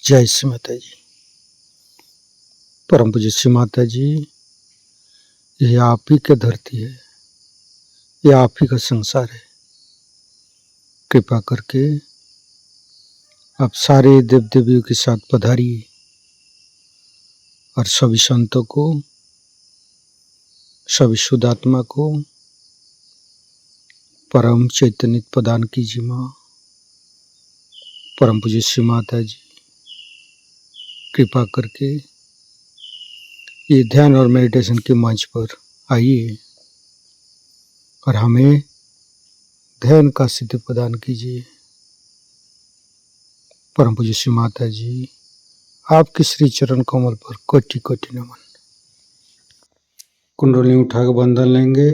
जय श्री माता जी। परम पूज्य श्री माता जी, यह आप ही की धरती है, यह आप ही का संसार है। कृपा करके आप सारे देव देवियों के साथ पधारिए और सभी संतों को, सभी शुद्ध आत्मा को परम चैतन्य प्रदान कीजिए। माँ परम पूज्य श्री माता जी, कृपा करके ये ध्यान और मेडिटेशन के मंच पर आइए और हमें ध्यान का सिद्धि प्रदान कीजिए। परम पूज्य श्री माता जी, आपके श्री चरण कमल पर कोटि कोटि नमन। कुंडली उठाकर बंधन लेंगे।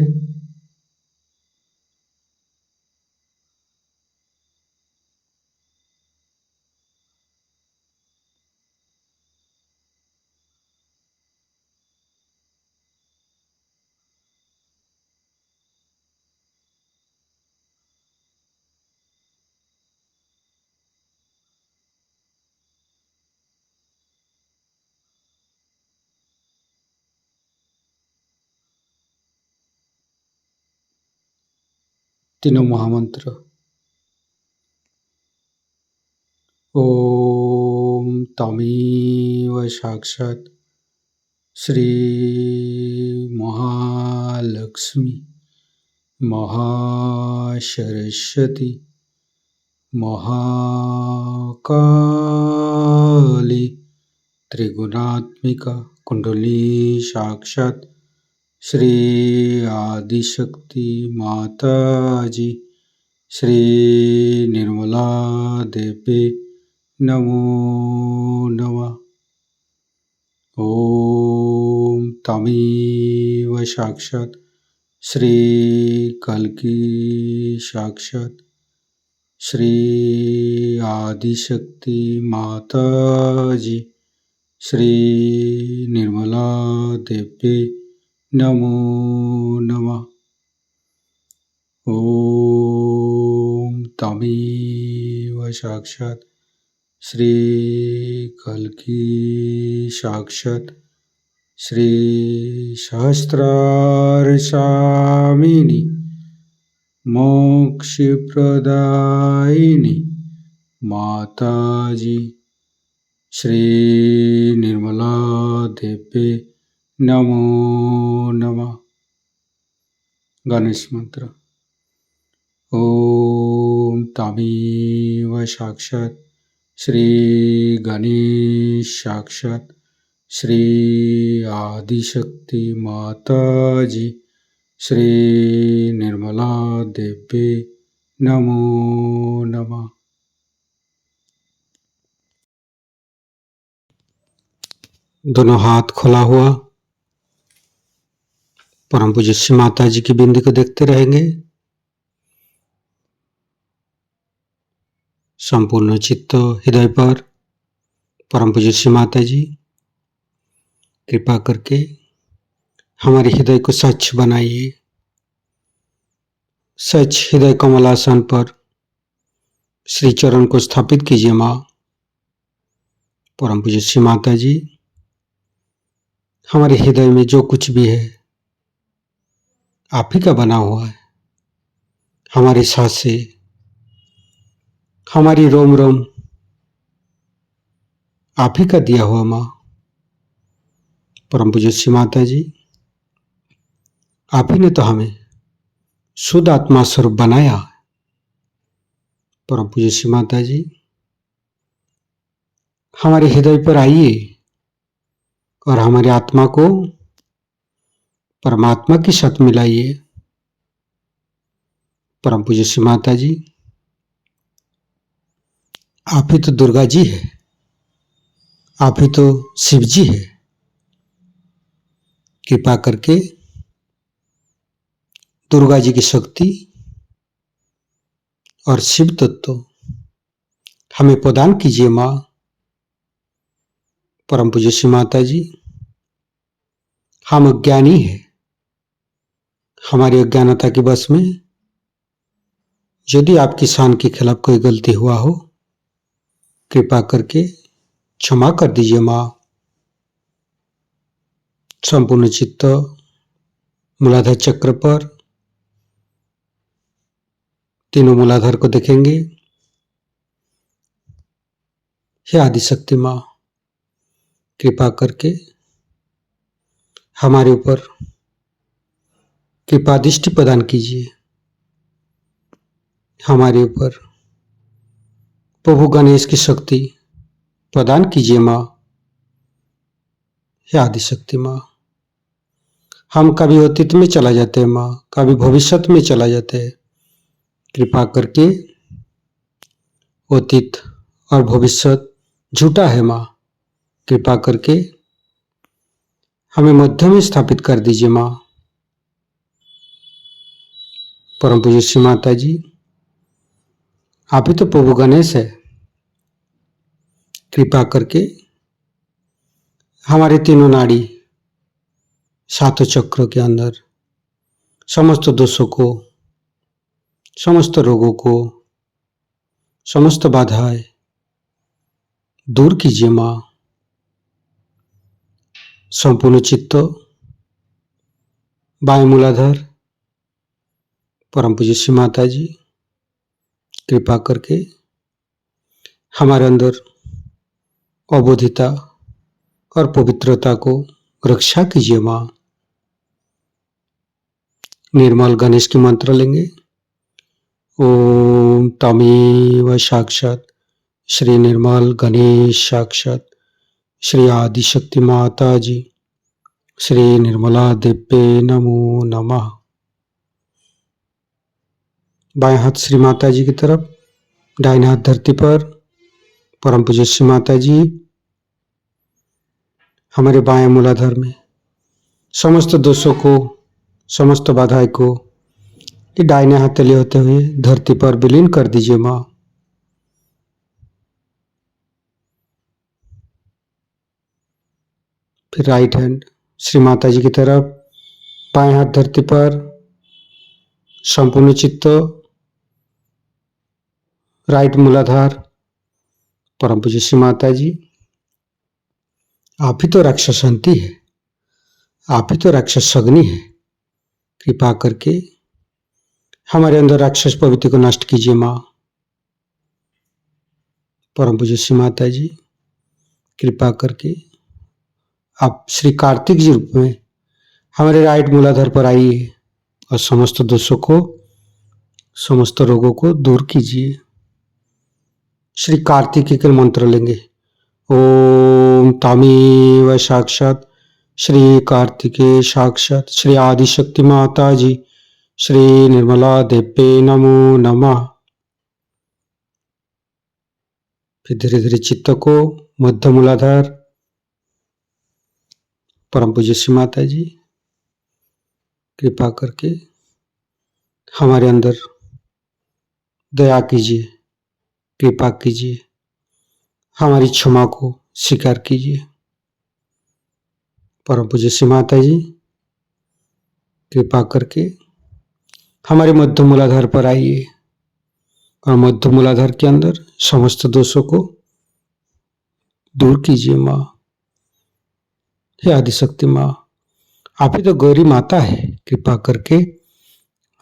तीनों महामंत्र। ओम तमेव साक्षात् श्री महालक्ष्मी महासरस्वती महाकाली त्रिगुणात्मिका कुंडली साक्षात् श्री आदिशक्ति माता जी श्री निर्मला देवी नमो नमः। ओम तमेव साक्षात् श्री कल्की साक्षात् श्री आदिशक्ति माता जी श्री निर्मला देवी नमो नमः। ओम तमेव साक्षात् श्री कल्की साक्षात् श्री सहस्रारसामिनी मोक्षप्रदायिनी माता जी श्री निर्मला देवी नमो नमः। गणेश मंत्र। ओम तमेव साक्षात् श्री गणेश साक्षात् श्री आदिशक्ति माता जी श्री निर्मला देवी नमो नमः। दोनों हाथ खुला हुआ परम पूज्य श्री माता जी की बिंदी को देखते रहेंगे। संपूर्ण चित्त हृदय पर परम पूज्य श्री माता जी कृपा करके हमारे हृदय को स्वच्छ बनाइए। स्वच्छ हृदय कमलासन पर श्री चरण को स्थापित कीजिए। माँ परम पूज्य श्री माता जी, हमारे हृदय में जो कुछ भी है आप ही का बना हुआ है। हमारी सांसें, हमारी रोम रोम आप ही का दिया हुआ। माँ परम पूज्य श्री माता जी, आप ही ने तो हमें शुद्ध आत्मा स्वरूप बनाया। परम पूज्य श्री माता जी, हमारे हृदय पर आइए और हमारी आत्मा को परमात्मा के साथ मिलाइए। परम पूज्य श्री माता जी, आप ही तो दुर्गा जी है, आप ही तो शिव जी है। कृपा करके दुर्गा जी की शक्ति और शिव तत्व हमें प्रदान कीजिए। माँ परम पूज्य श्री माता जी, हम अज्ञानी है। हमारी अज्ञानता के बस में यदि आपकी शान के खिलाफ कोई गलती हुआ हो, कृपा करके क्षमा कर दीजिए माँ। संपूर्ण चित्त मूलाधार चक्र पर, तीनों मूलाधार को देखेंगे। हे आदिशक्ति माँ, कृपा करके हमारे ऊपर कृपा दृष्टि प्रदान कीजिए। हमारे ऊपर प्रभु गणेश की शक्ति प्रदान कीजिए माँ। हे आदिशक्ति माँ, हम कभी अतीत में चला जाते हैं माँ, कभी भविष्य में चला जाते हैं। कृपा करके अतीत और भविष्य झूठा है माँ, कृपा करके हमें मध्य में स्थापित कर दीजिए माँ। परम पूज्य श्री माता जी, आप ही तो प्रभु गणेश है। कृपा करके हमारे तीनों नाड़ी, सातों चक्रों के अंदर समस्त दोषों को, समस्त रोगों को, समस्त बाधाएं दूर कीजिए माँ। संपूर्ण चित्त बाएं मूलाधार, परम पूज्य श्री माता जी, कृपा करके हमारे अंदर अबोधिता और पवित्रता को रक्षा कीजिए माँ। निर्मल गणेश की मंत्र लेंगे। ओम तमेव साक्षात श्री निर्मल गणेश साक्षात श्री आदिशक्ति माता जी श्री निर्मला देव्ये नमो नमः। बाएं हाथ श्री माता जी की तरफ, दाहिने हाथ धरती पर। परम पूज्य श्री माता जी हमारे बाएं मूलाधार में समस्त दोषों को, समस्त बाधाएं को ये दाहिने हाथ तले होते हुए धरती पर विलीन कर दीजिए माँ। फिर राइट हैंड श्री माता जी की तरफ, बाएं हाथ धरती पर, संपूर्ण चित्त राइट मूलाधार। परम पूज्य श्री माता जी, आप ही तो राक्षसंती है, आप ही तो राक्षस अग्नि है। कृपा करके हमारे अंदर राक्षस प्रवृत्ति को नष्ट कीजिए माँ। परम पूज्य श्री माता जी, कृपा करके आप श्री कार्तिक जी रूप में हमारे राइट मूलाधार पर आइए और समस्त दोषों को, समस्त रोगों को दूर कीजिए। श्री कार्तिक के मंत्र लेंगे। ओम तमेव साक्षात श्री कार्तिके साक्षात श्री आदिशक्ति माता जी श्री निर्मला देव्ये नमो नमः। फिर धीरे धीरे चित्त को मध्य मूलाधार, परम पूज्य श्री माता जी, कृपा करके हमारे अंदर दया कीजिए, कृपा कीजिए, हमारी क्षमा को स्वीकार कीजिए। परम पूज्य श्री माता जी, कृपा करके हमारे मध्य मूलाधार पर आइए और मध्य मूलाधार के अंदर समस्त दोषों को दूर कीजिए माँ। हे आदिशक्ति माँ, आप ही तो गौरी माता है। कृपा करके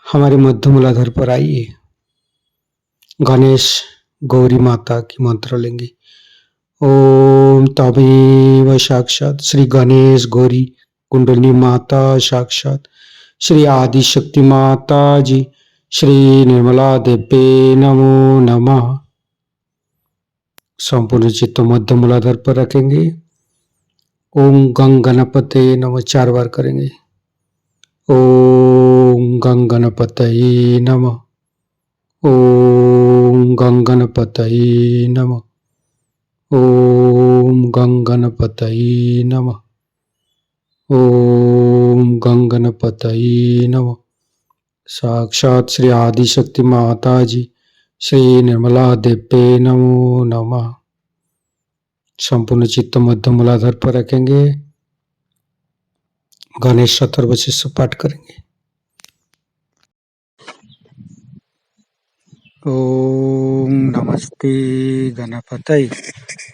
हमारे मध्य मूलाधार पर आइए। गणेश गौरी माता की मंत्र लेंगे। ओम तमेव साक्षात श्री गणेश गौरी कुंडली माता साक्षात श्री आदिशक्ति माता जी श्री निर्मला देव्ये नमो नमः। संपूर्ण चित्त मध्य मूलाधार पर रखेंगे। ओम गंग गणपते नमः 4 बार करेंगे। ओम गंग गणपतये नमः। ओम गंग गणपतये नमः। ओम गंग गणपतये नमः। ओम गंग गणपतये नमः। साक्षात श्री आदिशक्ति माता जी श्री निर्मला देव्ये नमो नमः। संपूर्ण चित्त मध्य मूलाधार पर रखेंगे। गणेश अथर्वशीष पाठ करेंगे। ओम नमस्ते गणपतये।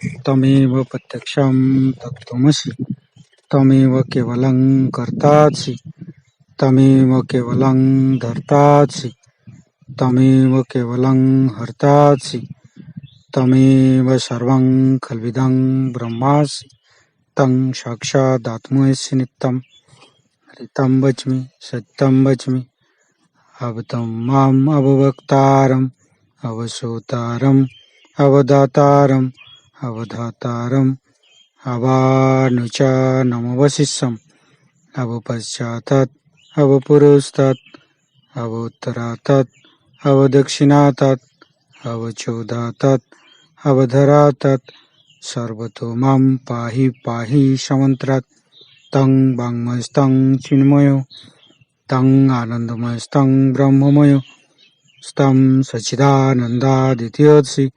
तमेव प्रत्यक्षं तत्त्वमसि। तमेव केवलं कर्तासि। तमेव केवलं धर्तासि। तमेव केवलं हर्तासि। तमेव सर्वं खल्विदं ब्रह्मासि। तं साक्षादात्मसि नित्यं। ऋतं वच्मि सत्यं वच्मि। अवतं माम् अववक्तारम् अवसोतारम् अवदातारम् अवधातारम् अवानुचानमवशिष्यम् अवपश्चातात् अवपुरस्तात् अवोत्तरातात् अवदक्षिणातात् अवचोदातात् अवधरातात् सर्वतो मां पाहि पाहि समन्त्रात्। तं वाङ्मयस्तं चिन्मयो तं आनन्दमयस्तं ब्रह्ममयो स्तं सच्चिदानन्दादित्यसि।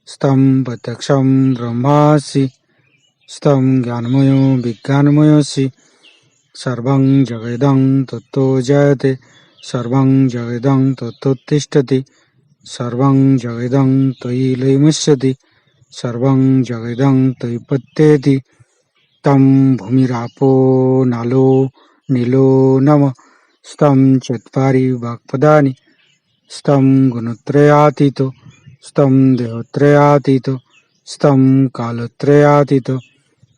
स्तं प्रत्यक्षं ब्रह्मासि। स्तं ज्ञानमयो विज्ञानमयोऽसि। सर्वं जगदं तत्तो जयते। सर्वं जगदं तत्तोत्तिष्ठति। सर्वं जगदं त्वयि लयमुच्यते। सर्वं जगदं त्वयि पत्येति। तं भूमिरापो नलो नीलो नमः। स्तं चत्वारि वाक्पदानि। स्तं गुणत्रयातीतो। स्तं देहत्रयातीतो। स्तं कालत्रयातीतो।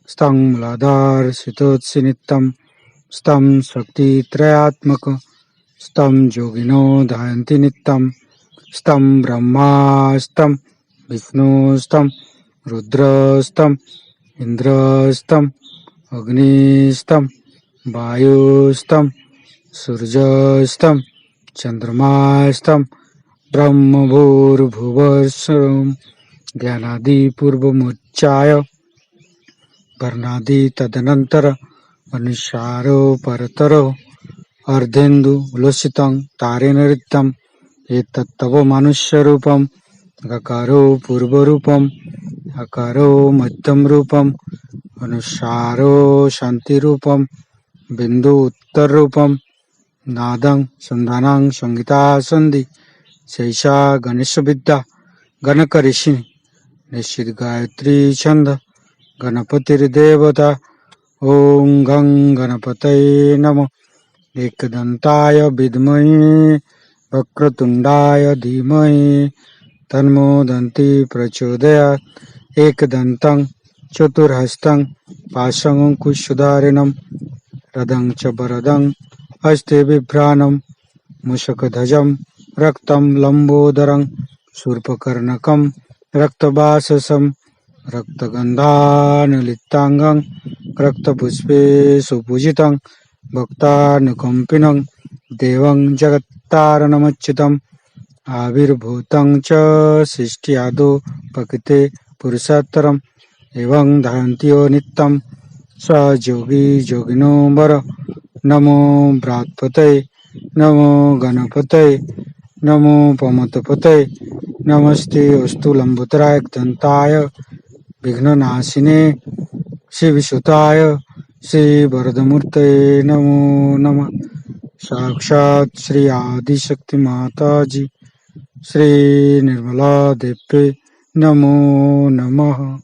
स्तं मूलाधारसितोत्सि नित्यं। स्तं शक्तित्रयात्मक। स्तं योगिनो ध्यायन्ति नित्यं। स्तं ब्रह्मा स्तं विष्णु स्तं रुद्रस्तं इन्द्रस्तं अग्निस्तं वायुस्तं सूर्यस्तं चन्द्रमास्तं ब्रह्मभूर्भुवस्सुरं ज्ञानादिपूर्वमुच्चाय वर्णादि तदनन्तर अनुसारो परतरो अर्धेन्दु उल्लसितं तारेण ऋतं। एतत्तव मनुष्यरूपम् अकारो पूर्वरूपम् अकारो मध्यमरूपम् अनुसारो शान्तिरूपम् बिन्दु उत्तररूपम् नादं सन्धानं संहिता सन्धि शैषा गणेशविद्या गणकऋषि निश्चित गायत्री छंद गणपतिर्देवता। ओं गं गणपतये नमः। एकदन्ताय विद्महे वक्रतुण्डाय धीमहि तन्नो दन्ती प्रचोदयात्। एकदन्तं चतुर्हस्तं पाशमङ्कुशधारिणं रदं च वरदं हस्ते बिभ्राणं मूषकध्वजं रक्तं लम्बोदरं शूर्पकर्णकं रक्तवाससं रक्तगन्धानुलिप्ताङ्गं रक्तपुष्पे सुपूजितं भक्तानुकम्पिनं देवं जगत्तारणमच्युतम् आविर्भूतं च सृष्ट्यादौ प्रकृते पुरुषोत्तरम् एवं ध्यायन्ति यो नित्यं स योगी योगिनो वर। नमो बृहत्पतये नमो गणपतये नमो पमतपतये नमस्ते अस्तु लंबोदराय दंताय विघ्ननाशिने श्रीविसुताय श्रीवरदमूर्तये नमो नमः। साक्षात् श्री आदिशक्ति माताजी श्री निर्मला देवी नमो नमः।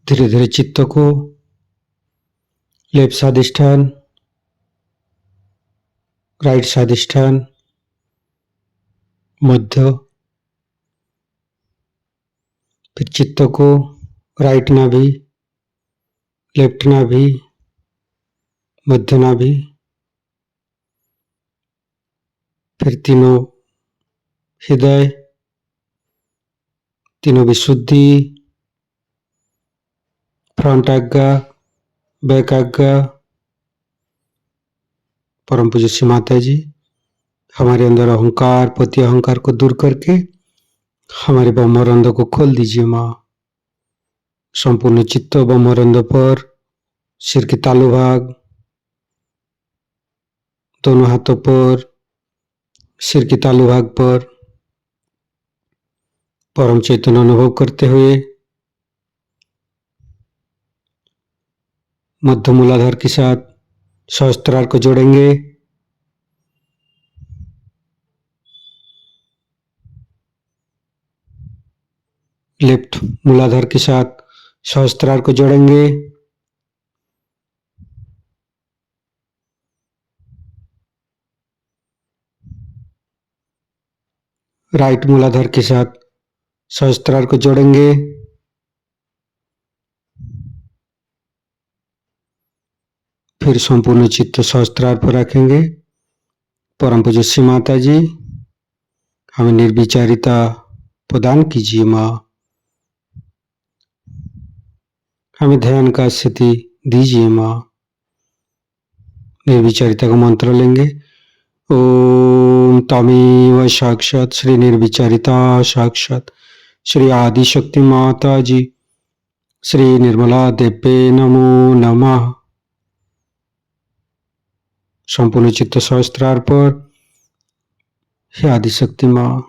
धीरे धीरे चित्त को लेफ्ट स्वादिष्ठान राइट स्वादिष्ठान मध्य, फिर चित्त को राइट नाभि लेफ्ट नाभि मध्य नाभि, फिर तीनों हृदय तीनों विशुद्धि फ्रंट आज्ञा बैक आज्ञा। परम पूज्य श्री माता जी हमारे अंदर अहंकार पति अहंकार को दूर करके हमारे ब्रह्मरंध्र को खोल दीजिए माँ। संपूर्ण चित्त ब्रह्मरंध्र पर सिर के तालु भाग दोनों हाथों पर सिर के तालु भाग पर परम चैतन्य अनुभव करते हुए मध्य मूलाधार के साथ सहस्त्रार को जोड़ेंगे। लेफ्ट मूलाधार के साथ सहस्त्रार को जोड़ेंगे। राइट मूलाधार के साथ सहस्त्रार को जोड़ेंगे। फिर संपूर्ण चित्त सहस्त्रार पर रखेंगे। परम पूज्य श्री माता जी, हमें निर्विचारिता प्रदान कीजिए माँ। हमें ध्यान का स्थिति दीजिए माँ। निर्विचारिता का मंत्र लेंगे। ओम तमेव साक्षात श्री निर्विचारिता साक्षात श्री आदिशक्ति माता जी श्री निर्मला देवे नमो नमः। संपूर्ण चित्त सहस्त्रार पर हे आदिशक्ति माँ,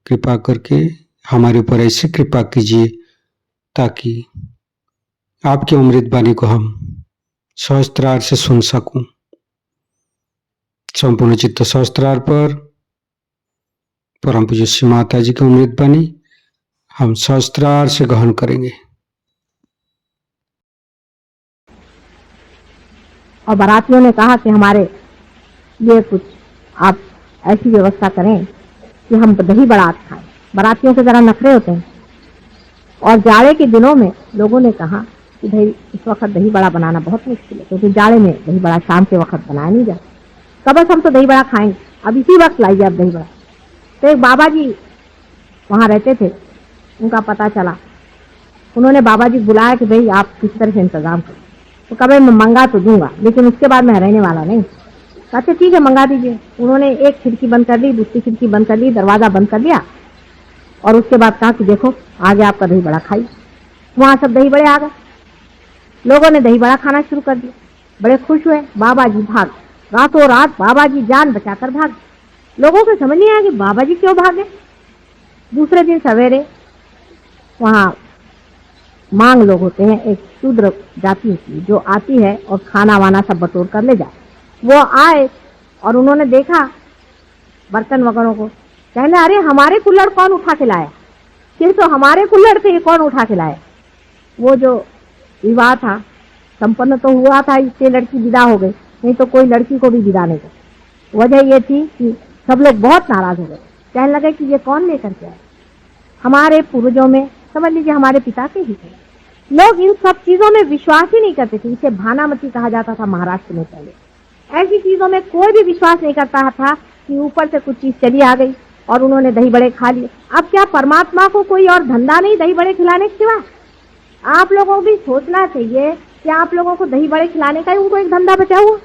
कृपा करके हमारे ऊपर ऐसी कृपा कीजिए ताकि आपकी अमृत वाणी को हम सहस्त्रार से सुन सकूं। संपूर्ण चित्त सहस्त्रार पर परम पूज्य श्री माता जी की अमृत वाणी हम सहस्त्रार से ग्रहण करेंगे। और बारातियों ने कहा कि हमारे लिए कुछ आप ऐसी व्यवस्था करें कि हम दही बड़ा खाएं। बारातियों के जरा नखरे होते हैं। और जाड़े के दिनों में लोगों ने कहा कि भाई इस वक्त दही बड़ा बनाना बहुत मुश्किल है, क्योंकि जाड़े में दही बड़ा शाम के वक्त बनाया नहीं जाता। कब हम तो दही बड़ा खाएंगे, अब इसी वक्त लाइए आप दही बड़ा। तो एक बाबा जी वहाँ रहते थे, उनका पता चला। उन्होंने बाबा जी बुलाया कि भाई आप किस तरह से इंतजाम करो। तो कभी मैं मंगा तो दूंगा, लेकिन उसके बाद मैं रहने वाला नहीं। कहते ठीक है मंगा दीजिए। उन्होंने एक खिड़की बंद कर ली, दूसरी खिड़की बंद कर ली, दरवाजा बंद कर लिया और उसके बाद कहा कि देखो आगे आपका दही बड़ा खाइए। वहाँ सब दही बड़े आ गए। लोगों ने दही बड़ा खाना शुरू कर दिया। बड़े खुश हुए। बाबा जी भाग, रातों रात बाबा जी जान बचाकर भाग। लोगों को समझ नहीं आया कि बाबा जी क्यों भागे। दूसरे दिन सवेरे वहाँ मांग लोग होते हैं, एक शूद्र जाति होती है जो आती है और खाना वाना सब बटोर कर ले जाए। वो आए और उन्होंने देखा बर्तन वगैरह को, कहने अरे हमारे कुल्हड़ कौन उठा के लाया, फिर तो हमारे कुल्हड़ थे, ये कौन उठा के लाया। वो जो विवाह था संपन्न तो हुआ था, इससे लड़की विदा हो गई, नहीं तो कोई लड़की को भी विदा नहीं कर। वजह ये थी कि सब लोग बहुत नाराज हो गए। कहने लगे कि ये कौन लेकर के आए। हमारे पूर्वजों में समझ लीजिए हमारे पिता के ही थे। लोग इन सब चीजों में विश्वास ही नहीं करते थे। इसे भानामती कहा जाता था महाराष्ट्र में। पहले ऐसी चीजों में कोई भी विश्वास नहीं करता था कि ऊपर से कुछ चीज चली आ गई और उन्होंने दही बड़े खा लिए। अब क्या परमात्मा को कोई और धंधा नहीं दही बड़े खिलाने के सिवा? आप लोगों को भी सोचना चाहिए कि आप लोगों को दही बड़े खिलाने का ही उनको एक धंधा बचा हुआ।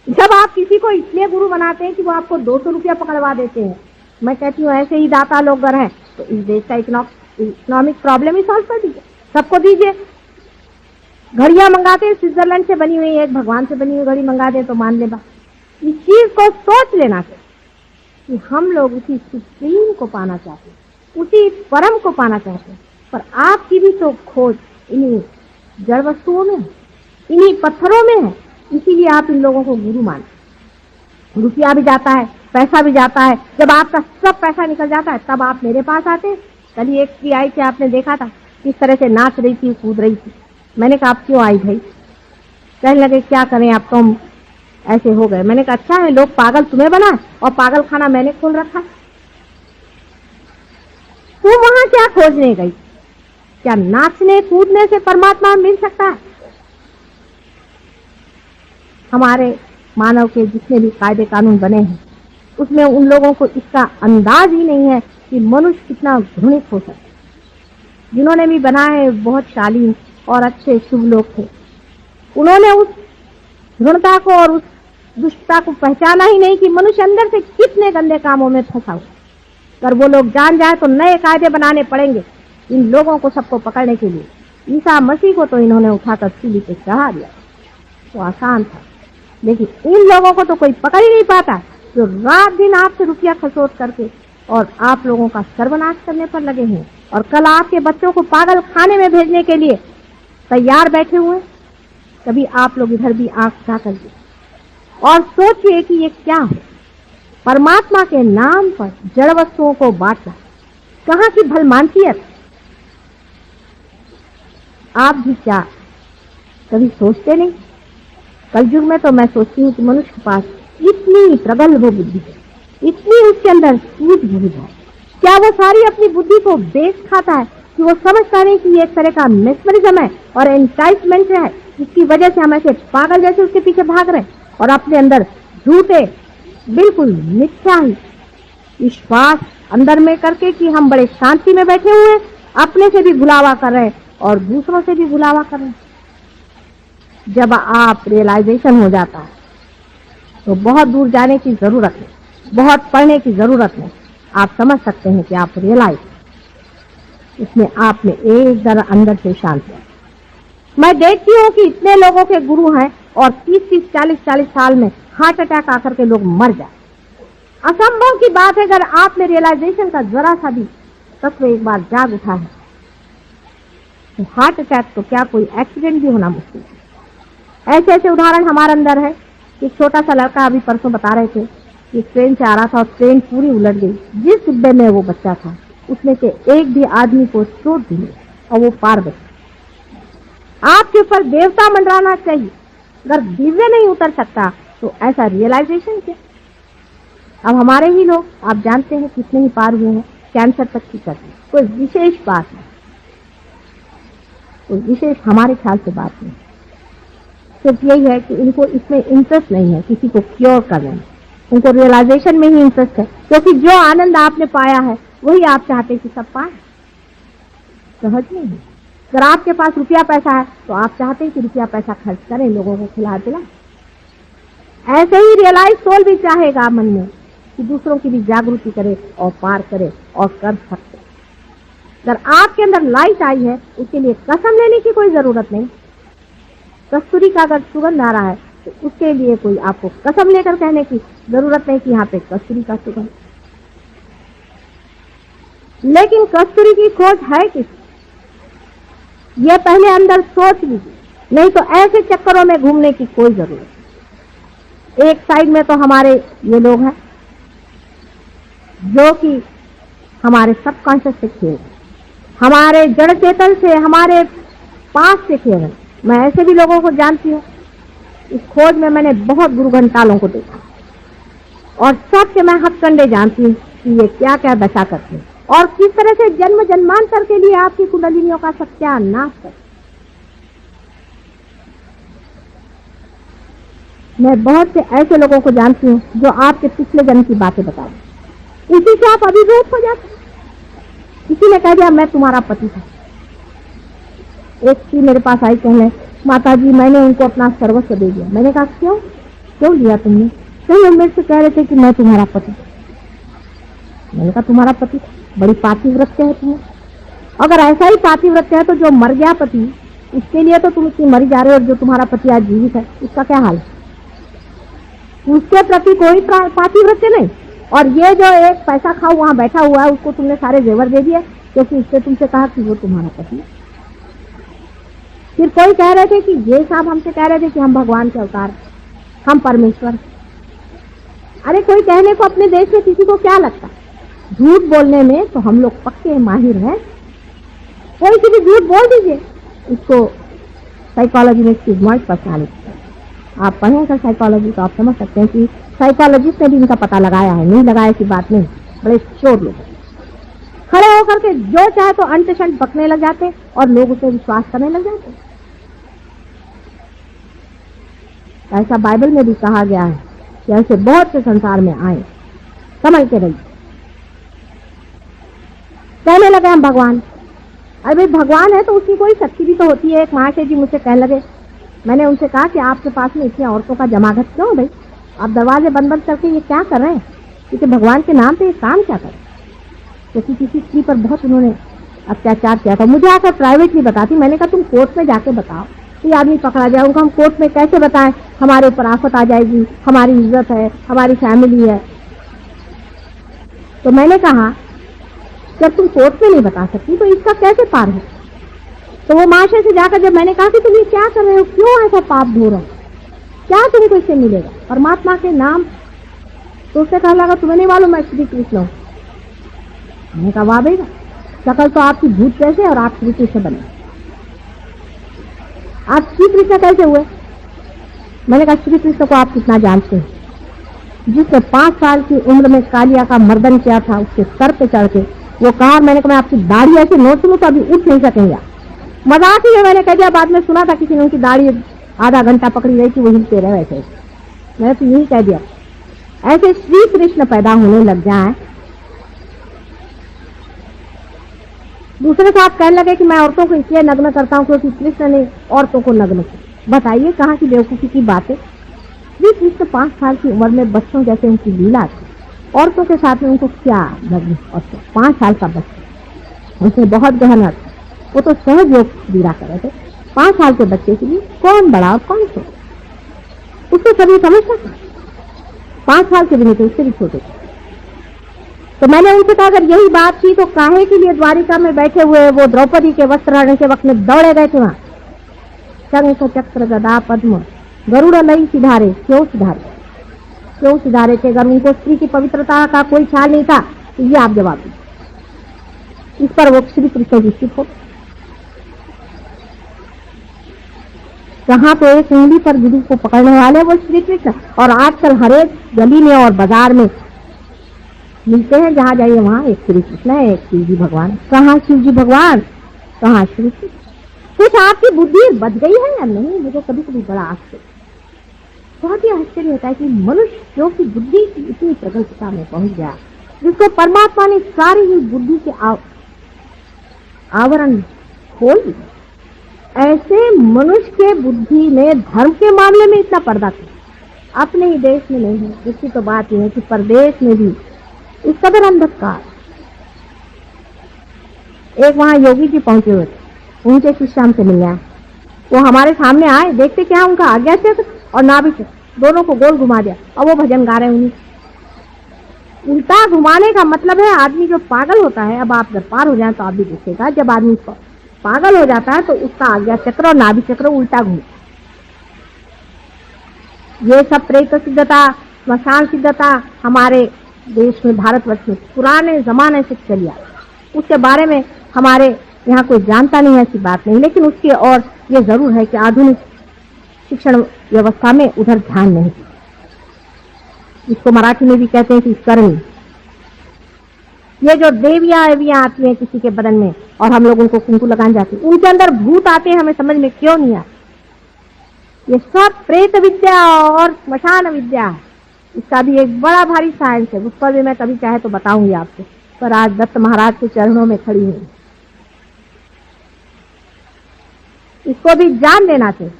जब आप किसी को इसलिए गुरु बनाते हैं कि वो आपको 200 रुपया पकड़वा देते हैं। मैं कहती हूँ ऐसे ही दाता लोग अगर हैं तो इस देश का इकोनॉमिक प्रॉब्लम ही सॉल्व कर दीजिए, सबको दीजिए। घड़ियां मंगाते हैं स्विट्जरलैंड से बनी हुई, एक भगवान से बनी हुई घड़ी मंगा दे तो मान ले बा। इस चीज को सोच लेना चाहिए कि हम लोग उसी सुप्रीम को पाना चाहते हैं, उसी परम को पाना चाहते हैं। पर आपकी भी तो खोज इन्हीं जड़ वस्तुओं में है, इन्हीं पत्थरों में है। इसीलिए आप इन लोगों को गुरु माने। रुपया भी जाता है, पैसा भी जाता है। जब आपका सब पैसा निकल जाता है तब आप मेरे पास आते हैं। कल एक स्त्री आई थी, आपने देखा था किस तरह से नाच रही थी, कूद रही थी। मैंने कहा आप क्यों आई भाई? कहने लगे क्या करें, आप तो हम ऐसे हो गए। मैंने कहा अच्छा है, लोग पागल तुम्हें बनाए और पागल खाना मैंने खोल रखा। तुम वहां क्या खोजने गई? क्या नाचने कूदने से परमात्मा मिल सकता है? हमारे मानव के जितने भी कायदे कानून बने हैं उसमें उन लोगों को इसका अंदाज ही नहीं है कि मनुष्य कितना घृणित हो सकता है। जिन्होंने भी बनाए बहुत शालीन और अच्छे शुभ लोग थे, उन्होंने उस घृणता को और उस दुष्टता को पहचाना ही नहीं कि मनुष्य अंदर से कितने गंदे कामों में फंसा हुआ। अगर वो लोग जान जाए तो नए कायदे बनाने पड़ेंगे इन लोगों को सबको पकड़ने के लिए। ईसा मसीह को तो इन्होंने उठाकर सूली पे चढ़ा दिया, तो आसान था, लेकिन इन लोगों को तो कोई पकड़ ही नहीं पाता, जो रात दिन आपसे रुपया खसोट करके और आप लोगों का सर्वनाश करने पर लगे हैं और कल आपके बच्चों को पागल खाने में भेजने के लिए तैयार बैठे हुए। कभी आप लोग इधर भी आंख उठा करके और सोचिए कि ये क्या है। परमात्मा के नाम पर जड़ वस्तुओं को बांटना कहाँ की भलमानसियत। आप भी क्या कभी सोचते नहीं? कलयुग में तो मैं सोचती हूँ कि मनुष्य के पास इतनी प्रगल्भ बुद्धि है, इतनी उसके अंदर सूझबूझ है, क्या वो सारी अपनी बुद्धि को बेच खाता है कि वो समझता नहीं कि ये एक तरह का मेस्मरिज्म है और एंटाइसमेंट है, जिसकी वजह से हम ऐसे पागल जैसे उसके पीछे भाग रहे हैं और अपने अंदर झूठे बिल्कुल मिथ्या ही विश्वास अंदर में करके कि हम बड़े शांति में बैठे हुए हैं, अपने से भी भुलावा कर रहे हैं और दूसरों से भी भुलावा कर रहे हैं। जब आप रियलाइजेशन हो जाता है तो बहुत दूर जाने की जरूरत है, बहुत पढ़ने की जरूरत है। आप समझ सकते हैं कि आप रियलाइज इसमें आप में एक जरा अंदर से शांति है। मैं देखती हूँ कि इतने लोगों के गुरु हैं और 30-30, 40-40 साल में हार्ट अटैक आकर के लोग मर जाए। असंभव की बात है। अगर आप में रियलाइजेशन का जरा सा भी तत्व एक बार जाग उठा है तो हार्ट अटैक तो क्या कोई एक्सीडेंट भी होना मुश्किल है। ऐसे ऐसे उदाहरण हमारे अंदर है। एक छोटा सा लड़का अभी परसों बता रहे थे कि ट्रेन से आ रहा था और ट्रेन पूरी उलट गई। जिस डिब्बे में वो बच्चा था उसमें से एक भी आदमी को चोट दी और वो पार बचा। आपके ऊपर देवता मंडराना चाहिए। अगर दिव्य नहीं उतर सकता तो ऐसा रियलाइजेशन क्या। अब हमारे ही लोग आप जानते हैं कितने ही पार हुए हैं, कैंसर तक की करते। कोई विशेष बात नहीं, कोई विशेष हमारे ख्याल से बात नहीं। सिर्फ यही है कि इनको इसमें इंटरेस्ट नहीं है किसी को क्योर करने में, उनको रियलाइजेशन में ही इंटरेस्ट है। क्योंकि जो आनंद आपने पाया है वही आप चाहते हैं कि सब पाए। सहज नहीं है। अगर आपके पास रुपया पैसा है तो आप चाहते हैं कि रुपया पैसा खर्च करें, लोगों को खिला पिलाएं। ऐसे ही रियलाइज सोल भी चाहेगा मन में कि दूसरों की भी जागृति करे और पार करे और कर सकते। अगर आपके अंदर लाइट आई है उसके लिए कसम लेने की कोई जरूरत नहीं। कस्तूरी का अगर सुगंध आ रहा है तो उसके लिए कोई आपको कसम लेकर कहने की जरूरत नहीं कि यहाँ पे कस्तूरी का सुगंध। लेकिन कस्तूरी की खोज है किस, ये पहले अंदर सोच लीजिए, नहीं तो ऐसे चक्करों में घूमने की कोई जरूरत। एक साइड में तो हमारे ये लोग हैं जो कि हमारे सबकॉन्शियस से खेल, हमारे जड़ चेतन से, हमारे पास से खेल। मैं ऐसे भी लोगों को जानती हूँ। इस खोज में मैंने बहुत गुरु घंटालों को देखा और सबके मैं हथकंडे जानती हूँ कि ये क्या क्या दशा करते हैं और किस तरह से जन्म जन्मांतर के लिए आपकी कुंडलिनियों का सत्यानाश कर। मैं बहुत से ऐसे लोगों को जानती हूँ जो आपके पिछले जन्म की बातें बताएं, इसी से आप अभिभूत हो जाते। किसी ने कह दिया मैं तुम्हारा पति था। एक स्त्री मेरे पास आई कहने, माता जी मैंने उनको अपना सर्वस्व दे दिया। मैंने कहा क्यों क्यों लिया तुमने? तो मेरे से कह रहे थे कि मैं तुम्हारा पति। मैंने कहा तुम्हारा पति बड़ी पातिव्रत्य है तुम्हें। अगर ऐसा ही पातिव्रत्य है तो जो मर गया पति उसके लिए तो तुम इतनी मरी जा रहे हो, और जो तुम्हारा पति आज जीवित है उसका क्या हाल है? उसके प्रति कोई पातिव्रत्य नहीं। और ये जो एक पैसा खाओ वहां बैठा हुआ है उसको तुमने सारे जेवर दे दिए क्योंकि उससे तुमसे कहा कि वो तुम्हारा पति है। फिर कोई कह रहे थे कि ये साहब हमसे कह रहे थे कि हम भगवान के अवतार, हम परमेश्वर। अरे कोई कहने को अपने देश में किसी को क्या लगता? झूठ बोलने में तो हम लोग पक्के माहिर हैं। कोई सी भी झूठ बोल दीजिए, इसको साइकोलॉजी में स्टिग्माइज्ड पर्सनालिटी। आप पढ़ेंगे साइकोलॉजी तो आप समझ सकते हैं कि साइकोलॉजिस्ट ने भी इनका पता लगाया है। नहीं लगाया की बात नहीं। बड़े चोर लोग खड़े होकर के जो चाहे तो अंट शंट बकने लग जाते और लोग उसे विश्वास करने लग जाते। ऐसा बाइबल में भी कहा गया है कि ऐसे बहुत से संसार में आए, समझ के रहिए। कहने लगे हम भगवान। अरे भाई भगवान है तो उसकी कोई शक्ति भी तो होती है। एक महाशय जी मुझसे कहने लगे, मैंने उनसे कहा कि आपके पास में इतनी औरतों का जमागत क्यों भाई? आप दरवाजे बंद बंद करके ये क्या कर रहे हैं? क्योंकि भगवान के नाम पे ये काम क्या करें? क्योंकि किसी स्त्री पर बहुत उन्होंने अत्याचार किया था। मुझे आकर प्राइवेटली बताती। मैंने कहा तुम कोर्ट में जाके बताओ, ये आदमी पकड़ा जाए। उनको हम कोर्ट में कैसे बताएं? हमारे ऊपर आफत आ जाएगी, हमारी इज्जत है, हमारी फैमिली है। तो मैंने कहा जब तुम कोर्ट में नहीं बता सकती तो इसका कैसे पार हो? तो वो महाशय से जाकर जब मैंने कहा कि तुम ये क्या कर रहे हो, क्यों ऐसा पाप धो रहे हो, क्या तुमको इससे मिलेगा परमात्मा के नाम, तो उससे कहने लगा तुम्हें नहीं मालूम मैं श्री कृष्ण हूँ। मैंने कहा वाह बेटा, शकल तो आपकी भूत कैसे और आप श्री कृष्ण बने, आप श्री कृष्ण कैसे हुए। मैंने कहा श्री कृष्ण को आप कितना जानते हैं, जिसने 5 साल की उम्र में कालिया का मर्दन किया था, उसके सर पे चढ़ के वो कहा, मैंने कहा मैं आपकी दाढ़ी ऐसे नोच लूं तो अभी उठ नहीं सकेंगे। मजाक ही है, मैंने कह दिया, बाद में सुना था किसी ने उनकी दाढ़ी आधा घंटा पकड़ी रही थी, वो हिलते रहे वैसे। मैंने तो यही कह दिया, ऐसे श्री कृष्ण पैदा होने लग जाए। दूसरे साथ कहने लगे कि मैं औरतों को इसलिए नग्न करता हूँ क्योंकि कृष्ण ने औरतों को नग्न किया। बताइए कहाँ की बेवकूफी की बात है। श्री कृष्ण 5 साल की उम्र में बच्चों जैसे उनकी लीला थी, औरतों के साथ में उनको क्या नग्न, और 5 साल का बच्चा, उसमें बहुत गहन अर्थ, वो तो सहज योग क्रीड़ा कर रहे थे। 5 साल के बच्चे के लिए कौन बड़ा और कौन छोटा, उसको सभी समझता था। 5 साल के भी नहीं थे, उससे भी छोटे थे। तो मैंने उनसे कहा अगर यही बात थी तो काहे के लिए द्वारिका में बैठे हुए वो द्रौपदी के वस्त्र हरण के वक्त में दौड़े गए थे वहां, शंख चक्र गदा पद्म गरुड़ लई सिधारे, क्यों सिधारे थे। अगर उनको स्त्री की पवित्रता का कोई ख्याल नहीं था तो ये आप जवाब दीजिए। इस पर वो श्री कृष्ण जी स्थित हो, जहां पे एक उंगली पर गुरु को पकड़ने वाले वो श्री कृष्ण, और आजकल हर एक गली में और बाजार में मिलते हैं, जहां जाइए वहां एक श्री कृष्ण है, एक शिव जी भगवान। कहाँ शिव जी भगवान, कहाँ श्री कृष्ण। कुछ आपकी बुद्धि बच गई है या नहीं, मुझे कभी कभी बड़ा आश्चर्य, बहुत ही आश्चर्य होता है कि मनुष्य जो कि बुद्धि की इतनी प्रगल्भता में पहुंच गया, जिसको परमात्मा ने सारी ही बुद्धि के आवरण खोल दिए, ऐसे मनुष्य के बुद्धि में धर्म के मामले में इतना पर्दा था। अपने ही देश में नहीं है, इसकी तो बात यह है कि परदेश में भी इस कदर अंधकार। एक वहां योगी जी पहुंचे हुए थे, उनके शिष्य हमसे मिलने आए, वो हमारे सामने आए, देखते क्या उनका आज्ञा चक्र और नाभि चक्र दोनों को गोल घुमा दिया, और वो भजन गा रहे हैं। उन्हीं उल्टा घुमाने का मतलब है आदमी जो पागल होता है, अब आप जब पार हो जाए तो आप भी देखिएगा, जब आदमी पागल हो जाता है तो उसका आज्ञा चक्र और नाभि चक्र उल्टा घूमता। ये सब प्रेत सिद्धता, स्मशान सिद्धता हमारे देश में, भारतवर्ष में पुराने जमाने से चली आ, उसके बारे में हमारे यहाँ कोई जानता नहीं है, ऐसी बात नहीं। लेकिन उसके और ये जरूर है कि आधुनिक शिक्षण व्यवस्था में उधर ध्यान नहीं, इसको मराठी में भी कहते हैं कि करनी। ये जो देवियां आती हैं किसी के बदन में और हम लोग उनको कुंकू लगाने जाते हैं, उनके अंदर भूत आते हैं, हमें समझ में क्यों नहीं आता। ये सब प्रेत विद्या और स्मशान विद्या है, इसका भी एक बड़ा भारी साइंस है, उस पर भी मैं कभी चाहे तो बताऊंगी आपको, पर आज दत्त महाराज के चरणों में खड़ी हूं। इसको भी जान लेना चाहिए।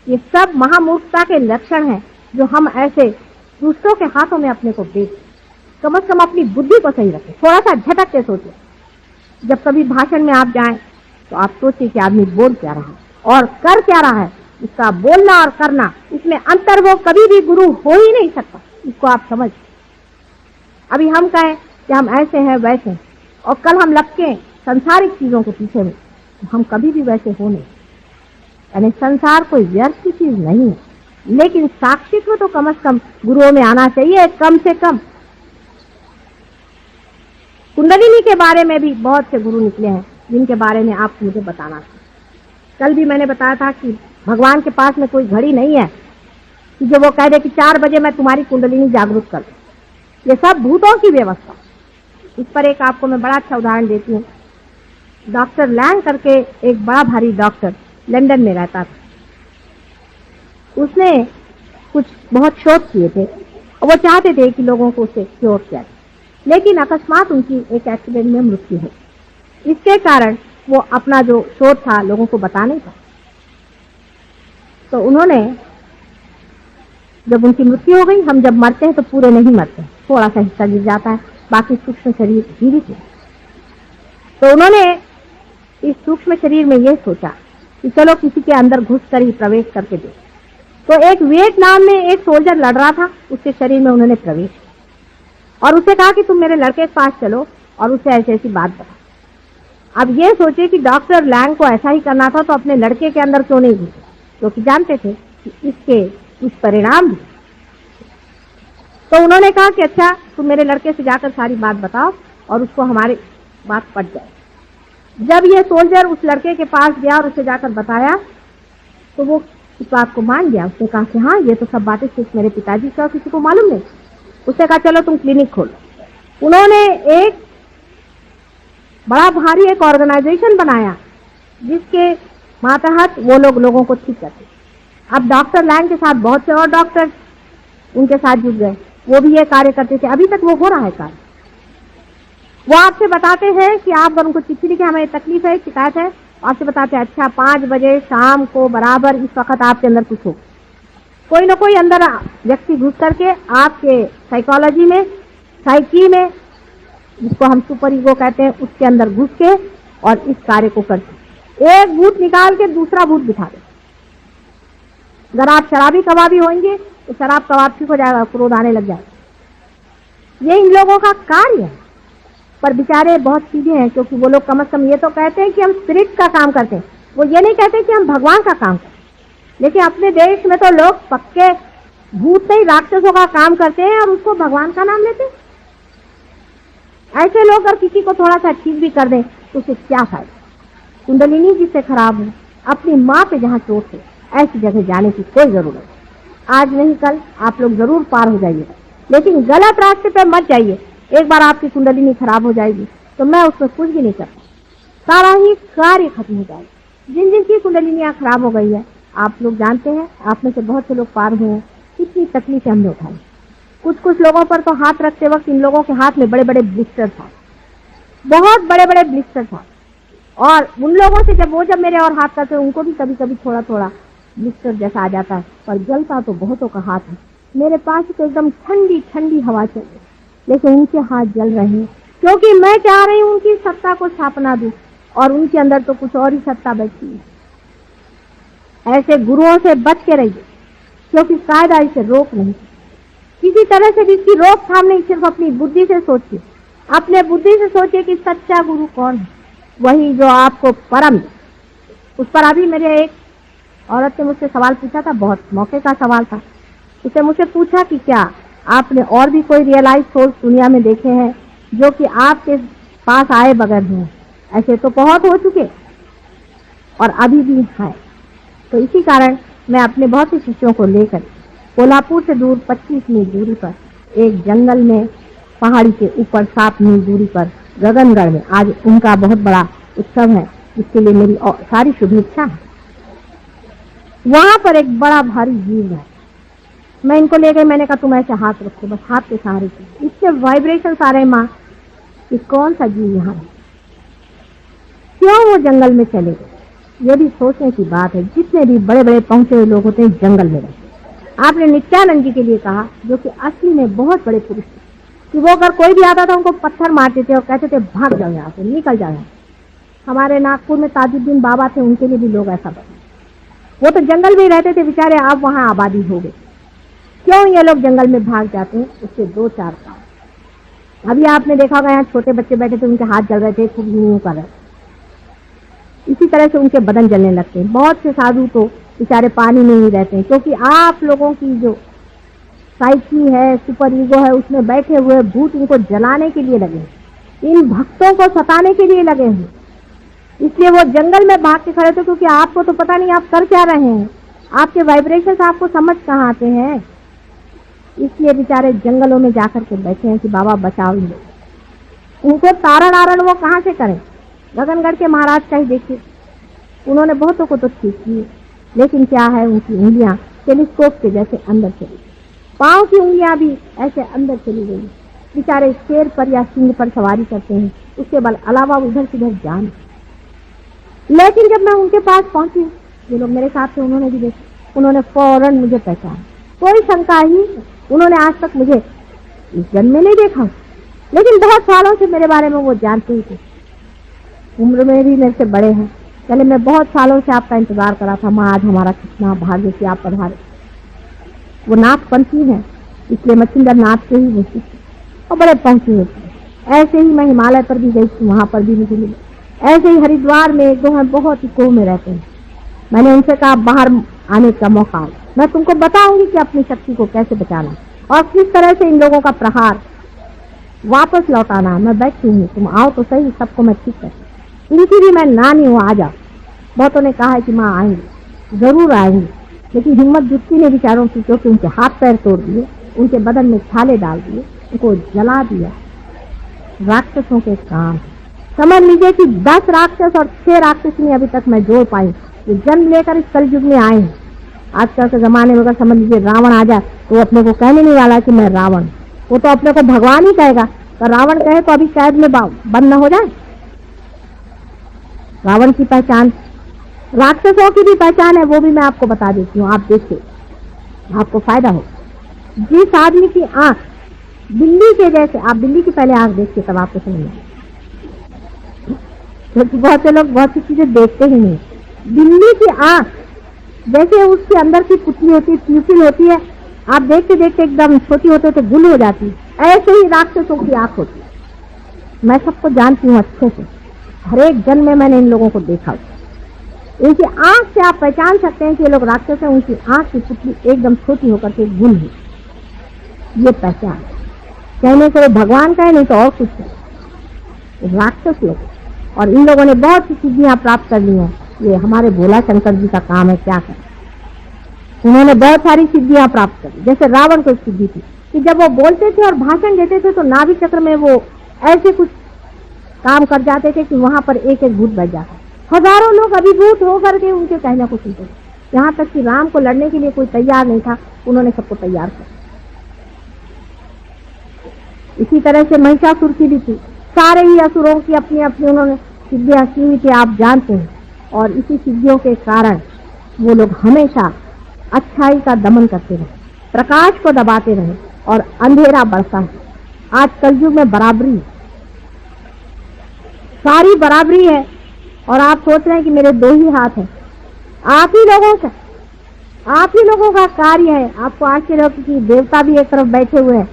ये सब महामूर्खता के लक्षण हैं जो हम ऐसे दूसरों के हाथों में अपने को देख, कम से कम अपनी बुद्धि को सही रखें, थोड़ा सा झटक के सोचें। जब कभी भाषण में आप जाएं तो आप सोचिए कि आदमी बोल क्या रहा है और कर क्या रहा है, इसका बोलना और करना, इसमें अंतर वो कभी भी गुरु हो ही नहीं सकता, इसको आप समझ। अभी हम कहें कि हम ऐसे हैं वैसे हैं, और कल हम लपके संसारिक चीजों के पीछे में, तो हम कभी भी वैसे हो नहीं। यानी संसार कोई व्यर्थ की चीज नहीं है, लेकिन साक्षित्व तो कम से कम गुरुओं में आना चाहिए, कम से कम। कुंडलिनी के बारे में भी बहुत से गुरु निकले हैं जिनके बारे में आपको मुझे बताना था। कल भी मैंने बताया था कि भगवान के पास में कोई घड़ी नहीं है कि जो वो कह दे कि 4 बजे मैं तुम्हारी कुंडलिनी जागरूक कर दूं। ये सब भूतों की व्यवस्था। इस पर एक आपको मैं बड़ा अच्छा उदाहरण देती हूँ। डॉक्टर लैंग करके एक बड़ा भारी डॉक्टर लंदन में रहता था, उसने कुछ बहुत शोध किए थे और वो चाहते थे कि लोगों को उसे क्योर किया जाए, लेकिन अकस्मात उनकी एक एक्सीडेंट में मृत्यु हो। इसके कारण वो अपना जो शोध था लोगों को बता नहीं पाए। तो उन्होंने, जब उनकी मृत्यु हो गई, हम जब मरते हैं तो पूरे नहीं मरते, थोड़ा सा हिस्सा गिर जाता है, बाकी सूक्ष्म शरीर जीवित है। तो उन्होंने इस सूक्ष्म शरीर में यह सोचा कि चलो किसी के अंदर घुस कर ही प्रवेश करके दे। तो एक वियतनाम में एक सोल्जर लड़ रहा था, उसके शरीर में उन्होंने प्रवेश और उसे कहा कि तुम मेरे लड़के के पास चलो और उसे ऐसी ऐसी बात बता। अब ये सोचे कि डॉक्टर लैंग को ऐसा ही करना था तो अपने लड़के के अंदर क्यों नहीं घुसे, क्योंकि जानते थे कि इसके कुछ परिणाम भी। तो उन्होंने कहा कि अच्छा तुम मेरे लड़के से जाकर सारी बात बताओ और उसको हमारी बात पट जाए। जब ये सोल्जर उस लड़के के पास गया और उसे जाकर बताया तो वो इस बात को मान गया। उसने कहा कि हाँ, ये तो सब बातें सिर्फ मेरे पिताजी का किसी को मालूम नहीं। उसने कहा चलो तुम क्लिनिक खोलो। उन्होंने एक बड़ा भारी एक ऑर्गेनाइजेशन बनाया जिसके मातहत वो लोगों को ठीक करते। अब डॉक्टर लैंग के साथ बहुत से और डॉक्टर उनके साथ जुट गए, वो भी ये कार्य करते थे। अभी तक वो हो रहा है कार्य। वो आपसे बताते हैं कि आप अगर उनको चिट्ठी लिखे हमें तकलीफ है, शिकायत है, आपसे बताते हैं अच्छा 5 बजे शाम को बराबर इस वक्त आपके अंदर कुछ हो, कोई ना कोई अंदर व्यक्ति घुस करके आपके साइकोलॉजी में, साइकी में, जिसको हम सुपर ईगो कहते हैं, उसके अंदर घुस के और इस कार्य को करते। एक भूत निकाल के दूसरा भूत बिठा दे। अगर आप शराबी कबाबी होंगे तो शराब कबाब ठीक हो जाएगा, क्रोध आने लग जाएगा। ये इन लोगों का कार्य है। पर बेचारे बहुत सीधे हैं, क्योंकि वो लोग कम से कम ये तो कहते हैं कि हम स्पिरिट का काम करते हैं, वो ये नहीं कहते कि हम भगवान का काम करते हैं। लेकिन अपने देश में तो लोग पक्के भूत से ही राक्षसों का काम करते हैं और उसको भगवान का नाम लेते हैं। ऐसे लोग अगर किसी को थोड़ा सा ठीक भी कर दें तो उसे क्या फायदा। कुंडलिनी जिससे खराब हो, अपनी माँ पे जहाँ चोट है, ऐसी जगह जाने की कोई जरूरत नहीं। आज नहीं कल आप लोग जरूर पार हो जाइएगा, लेकिन गलत रास्ते पे मत जाइए। एक बार आपकी कुंडलिनी खराब हो जाएगी तो मैं उसमें कुछ भी नहीं करता, सारा ही कार्य खत्म हो जाएगा। जिन जिन की कुंडलिनियाँ खराब हो गई है, आप लोग जानते हैं, आप में से बहुत से लोग पार हुए हैं, कितनी तकलीफें हमने उठाई। कुछ लोगों पर तो हाथ रखते वक्त इन लोगों के हाथ में बड़े बड़े ब्लिस्टर था, बहुत बड़े बड़े ब्लिस्टर था। और उन लोगों से जब मेरे और हाथ करते उनको भी कभी कभी थोड़ा थोड़ा ब्लिस्टर जैसा आ जाता है, पर जलता तो बहुतों का हाथ है। मेरे पास तो एकदम ठंडी ठंडी हवा चल रही, लेकिन उनके हाथ जल रहे हैं, क्योंकि मैं चाह रही हूँ उनकी सत्ता को स्थापना दूं, और उनके अंदर तो कुछ और ही सत्ता बैठी है। ऐसे गुरुओं से बच के रहिए, क्योंकि कायदा इसे रोक नहीं, किसी तरह से भी इसकी रोकथाम नहीं। सिर्फ अपनी बुद्धि से सोचिए, अपने बुद्धि से सोचिए कि सच्चा गुरु कौन है, वही जो आपको परम। उस पर अभी मेरे एक औरत ने मुझसे सवाल पूछा था, बहुत मौके का सवाल था। उसने मुझसे पूछा कि क्या आपने और भी कोई रियलाइज सोल्स दुनिया में देखे हैं जो कि आपके पास आए बगैर हैं? ऐसे तो बहुत हो चुके और अभी भी हैं। तो इसी कारण मैं अपने बहुत से शिष्यों को लेकर कोल्हापुर से दूर 25 मील दूरी पर एक जंगल में, पहाड़ी के ऊपर 7 मील दूरी पर गगनगढ़ में आज उनका बहुत बड़ा उत्सव है, जिसके लिए मेरी सारी शुभेच्छा है। वहां पर एक बड़ा भारी जीव है, मैं इनको ले गई। मैंने कहा तुम ऐसे हाथ रखो, बस हाथ के सहारे की, इससे वाइब्रेशन आ रहे। माँ कि कौन सा जीव यहाँ है, क्यों वो जंगल में चले गए, ये भी सोचने की बात है। जितने भी बड़े बड़े पहुंचे हुए लोग होते हैं जंगल में रहते। आपने नित्यानंद जी के लिए कहा, जो कि असली में बहुत बड़े पुरुष थे, कि वो अगर कोई भी आता था उनको पत्थर मारते थे और कहते थे भाग जाओ यहाँ से, निकल जाओ। हमारे नागपुर में ताजुद्दीन बाबा थे, उनके लिए भी लोग ऐसा बने। वो तो जंगल में ही रहते थे बेचारे, अब वहाँ आबादी हो गई। क्यों ये लोग जंगल में भाग जाते हैं? उसके 2-4 कारण। अभी आपने देखा होगा यहाँ छोटे बच्चे बैठे थे, उनके हाथ जल रहे थे, खूब यूं कर रहे, इसी तरह से उनके बदन जलने लगते हैं। बहुत से साधु तो बेचारे पानी में ही रहते हैं, क्योंकि आप लोगों की जो साइकी है, सुपर ईगो है, उसमें बैठे हुए भूत इनको जलाने के लिए लगे, इन भक्तों को सताने के लिए लगे हैं। इसलिए वो जंगल में भाग के खड़े थे, क्योंकि आपको तो पता नहीं आप कर क्या रहे हैं, आपके वाइब्रेशन आपको समझ कहाँ आते हैं। इसलिए बेचारे जंगलों में जाकर के बैठे हैं कि बाबा बचाओ इन लोग। उनको तारण आरण वो कहाँ से करें? गगनगढ़ के महाराज का ही देखिए, उन्होंने बहुतों को तो ठीक किए, लेकिन क्या है, उनकी उंगलियां टेलीस्कोप के जैसे अंदर चली, पांव की उंगलियां भी ऐसे अंदर चली गई। बेचारे शेर पर या सिंह पर सवारी करते हैं, उसके बाद अलावा उधर से उधर जान। लेकिन जब मैं उनके पास पहुंची, जो लोग मेरे साथ थे उन्होंने भी देखा, उन्होंने फौरन मुझे पहचाना, कोई शंका ही। उन्होंने आज तक मुझे इस जन्म में नहीं देखा, लेकिन बहुत सालों से मेरे बारे में वो जानते ही थे। उम्र में भी मेरे से बड़े हैं। चले, मैं बहुत सालों से आपका इंतजार करा था माँ, आज हमारा कितना भाग्य कि आप पधारे। वो नाथपंथी हैं, इसलिए मच्छिंदर नाथ के ही वो और बड़े पंथी होते हैं। ऐसे ही मैं हिमालय पर भी गई थी, वहां पर भी मुझे मिले। ऐसे ही हरिद्वार में एक दो हैं, बहुत ही कोह में रहते हैं। मैंने उनसे कहा बाहर आने का मौका हो, मैं तुमको बताऊंगी कि अपनी शक्ति को कैसे बचाना और किस तरह से इन लोगों का प्रहार वापस लौटाना है। मैं बैठी हूँ, तुम आओ तो सही, सबको मैं ठीक कर। इनकी भी मैं नानी हूँ, आ जाओ। बहुतों ने कहा है कि माँ आएंगे, जरूर आएंगे, लेकिन हिम्मत जुटती नहीं बेचारों की, क्योंकि उनके हाथ पैर तोड़ दिए, उनके बदन में छाले डाल दिए, उनको जला दिया। राक्षसों के काम समझ लीजिए कि 10 राक्षस और 6 राक्षसी अभी तक मैं जोड़ पाई, ये जन्म लेकर इस कलयुग में आए हैं। आजकल के जमाने में अगर समझ लीजिए रावण आ जाए तो वो अपने को कहने नहीं वाला कि मैं रावण, वो तो अपने को भगवान ही कहेगा। तो रावण कहे तो अभी कैद में बंद न हो जाए। रावण की पहचान, राक्षसों की भी पहचान है, वो भी मैं आपको बता देती हूँ, आप देखिए, आपको फायदा हो। जिस आदमी की आंख बिल्ली के जैसे, आप बिल्ली की पहले आंख देखिए तब आपको समझ में, क्योंकि बहुत से लोग बहुत सी चीजें देखते ही नहीं। बिल्ली की आंख जैसे उसके अंदर की पुतली होती है, प्यूपिल होती है, आप देखते देखते एकदम छोटी होते तो गुल हो जाती है, ऐसे ही राक्षसों की आंख होती है। मैं सबको जानती हूँ अच्छे से, हर एक जन्म में मैंने इन लोगों को देखा। इनकी आंख से आप पहचान सकते हैं कि ये लोग राक्षस हैं। उनकी आंख की पुतली एकदम छोटी होकर के गुल है, ये पहचान। कहने से भगवान कहे, नहीं तो और कुछ है। राक्षस लोग, और इन लोगों ने बहुत सी सिद्धियां प्राप्त कर ली हैं। ये हमारे भोला शंकर जी का काम है, क्या करें। उन्होंने बहुत सारी सिद्धियां प्राप्त करी। जैसे रावण को एक सिद्धि थी कि जब वो बोलते थे और भाषण देते थे तो नाभि चक्र में वो ऐसे कुछ काम कर जाते थे कि वहां पर एक एक भूत बैठ जाता। हजारों लोग अभिभूत होकर के उनके कहने को सुनते थे। यहाँ तक कि राम को लड़ने के लिए कोई तैयार नहीं था, उन्होंने सबको तैयार कर। इसी तरह से महिषासुर की भी थी। सारे ही असुरों की अपनी अपनी उन्होंने सिद्धियां की हुई थी, आप जानते हैं। और इसी सिद्धियों के कारण वो लोग हमेशा अच्छाई का दमन करते रहे, प्रकाश को दबाते रहे और अंधेरा बढ़ता है। आज कलयुग में बराबरी, सारी बराबरी है। और आप सोच रहे हैं कि मेरे 2 ही हाथ हैं, आप ही लोगों का कार्य है। आपको आश्चर्य हो कि देवता भी एक तरफ बैठे हुए हैं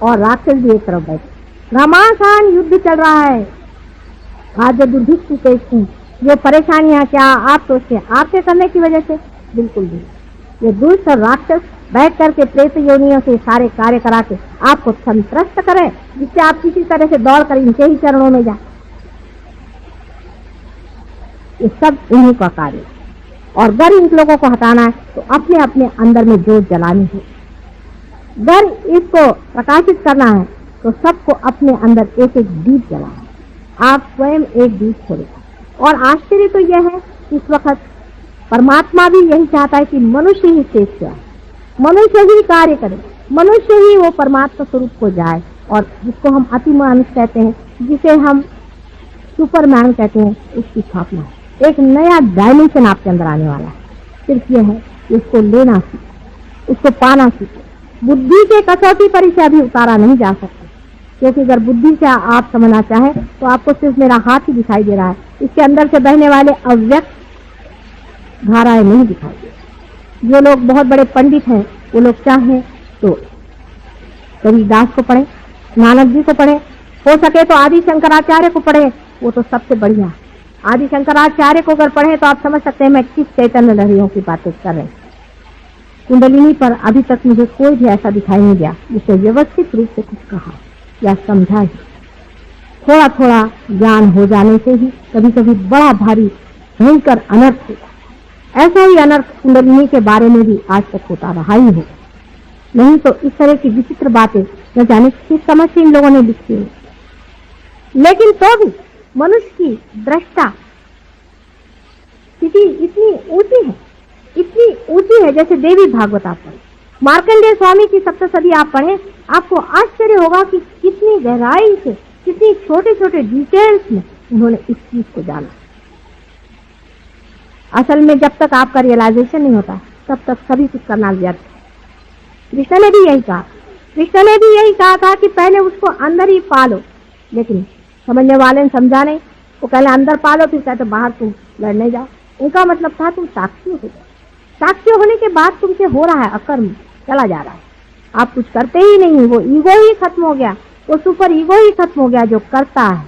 और राक्षस भी एक तरफ बैठे। घमासान युद्ध चल रहा है। आज जो दुर्भिक्ष, ये परेशानियां क्या आप सोचते हैं आपके करने की वजह से? बिल्कुल भी। ये दुष्ट और राक्षस बैठ करके प्रेत योनियों से सारे कार्य करा के आपको संतुष्ट करें, जिससे आप किसी तरह से दौड़ कर इनके ही चरणों में जाए। ये सब इन्हीं का कार्य। और अगर इन लोगों को हटाना है तो अपने अपने अंदर में जोत जलानी है। अगर इसको प्रकाशित करना है तो सबको अपने अंदर एक एक दीप जलाना। आप स्वयं एक दीप छोड़ेगा। और आश्चर्य तो यह है कि इस वक्त परमात्मा भी यही चाहता है कि मनुष्य ही श्रेष्ठ है, मनुष्य ही कार्य करे, मनुष्य ही वो परमात्मा स्वरूप को जाए। और जिसको हम अति मानुष कहते हैं, जिसे हम सुपरमैन कहते हैं, उसकी स्थापना है। एक नया डायमेंशन आपके अंदर आने वाला है। सिर्फ यह है इसको लेना सीखे, उसको पाना सीखे। बुद्धि के कसौटी पर इसे अभी उतारा नहीं जा सकता, क्योंकि अगर बुद्धि से आप समझना चाहें तो आपको सिर्फ मेरा हाथ ही दिखाई दे रहा है। इसके अंदर से बहने वाले अव्यक्त धाराएं नहीं दिखाई दे। जो लोग बहुत बड़े पंडित हैं वो लोग चाहें तो कबीरदास को पढ़े, नानक जी को पढ़े, हो सके तो आदि शंकराचार्य को पढ़े, वो तो सबसे बढ़िया। आदि शंकराचार्य को अगर पढ़े तो आप समझ सकते हैं मैं किस चैतन्य लहरियों की बातें कर रहे हैं। कुंडलिनी पर अभी तक मुझे कोई भी ऐसा दिखाई नहीं दिया जिससे व्यवस्थित रूप से कुछ कहा या समझा ही। थोड़ा थोड़ा ज्ञान हो जाने से ही कभी कभी बड़ा भारी भयंकर अनर्थ होता। ऐसा ही अनर्थ कुंडलिनी के बारे में भी आज तक होता रहा ही हो। नहीं तो इस तरह की विचित्र बातें न जाने किस समझ से इन लोगों ने लिखी है। लेकिन तो भी मनुष्य की दृष्टा स्थिति इतनी ऊंची है जैसे देवी भागवत आप पढ़े, मार्कंडेय स्वामी की सप्तशती आप पढ़े, आपको आश्चर्य होगा कि कितनी गहराई से, कितनी छोटे छोटे डिटेल्स में उन्होंने इस चीज को जाना। असल में जब तक आपका रियलाइजेशन नहीं होता तब तक सभी कुछ करना व्यर्थ है। कृष्ण ने भी यही कहा था कि पहले उसको अंदर ही पालो। लेकिन समझने वाले ने समझा नहीं, वो पहले अंदर पालो फिर कहते बाहर तुम लड़ने जाओ। उनका मतलब था तुम साक्षी हो जाओ। साक्षी होने के बाद तुमसे हो रहा है अकर्म, चला जा रहा है, आप कुछ करते ही नहीं। वो ईगो ही खत्म हो गया, वो सुपर ईगो ही खत्म हो गया जो करता है,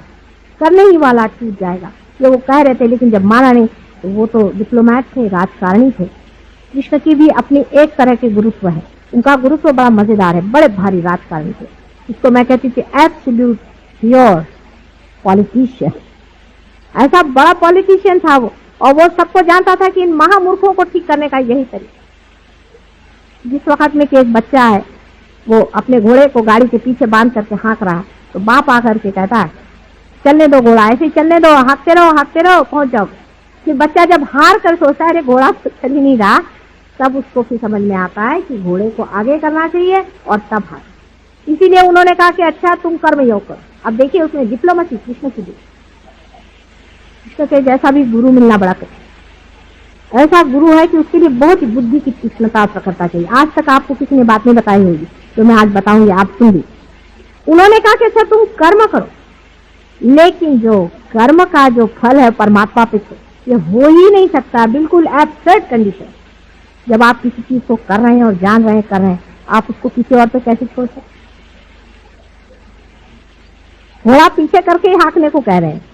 करने ही वाला टूट जाएगा। ये वो कह रहे थे, लेकिन जब माना नहीं तो वो तो डिप्लोमैट थे, राजकारणी थे। कृष्ण की भी अपनी एक तरह के गुरुत्व है, उनका गुरुत्व बड़ा मजेदार है, बड़े भारी राजकारणी थे। इसको मैं कहती थी एब्सोल्यूट प्योर पॉलिटिशियन। ऐसा बड़ा पॉलिटिशियन था वो, और वो सबको जानता था कि इन महामूर्खों को ठीक करने का यही तरीका। जिस वक्त में कि एक बच्चा है, वो अपने घोड़े को गाड़ी के पीछे बांध करके हाँक रहा है, तो बाप आकर के कहता है चलने दो घोड़ा, ऐसे ही चलने दो, हाँकते रहो पहुंच जाओ। फिर बच्चा जब हार कर सोचता है अरे घोड़ा तो चल ही नहीं रहा, तब उसको फिर समझ में आता है कि घोड़े को आगे करना चाहिए और तब हार। इसीलिए उन्होंने कहा कि अच्छा तुम कर्मयोग करो। अब देखिए उसमें डिप्लोमेसी कृष्ण की दी। कृष्ण के जैसा भी गुरु मिलना बड़ा कठिन। ऐसा गुरु है कि उसके लिए बहुत ही बुद्धि की तीक्ष्णता प्रकटता चाहिए। आज तक आपको किसी ने बात नहीं बताई होगी, तो मैं आज बताऊंगी, आप सुन ली। उन्होंने कहा कि अच्छा तुम कर्म करो, लेकिन जो कर्म का जो फल है परमात्मा पे ये हो ही नहीं सकता, बिल्कुल एब्सर्ड कंडीशन। जब आप किसी चीज को कर रहे हैं और जान रहे हैं कर रहे हैं, आप उसको किसी और पे कैसे छोड़ सकते? घोड़ा पीछे करके हाँकने को कह रहे हैं।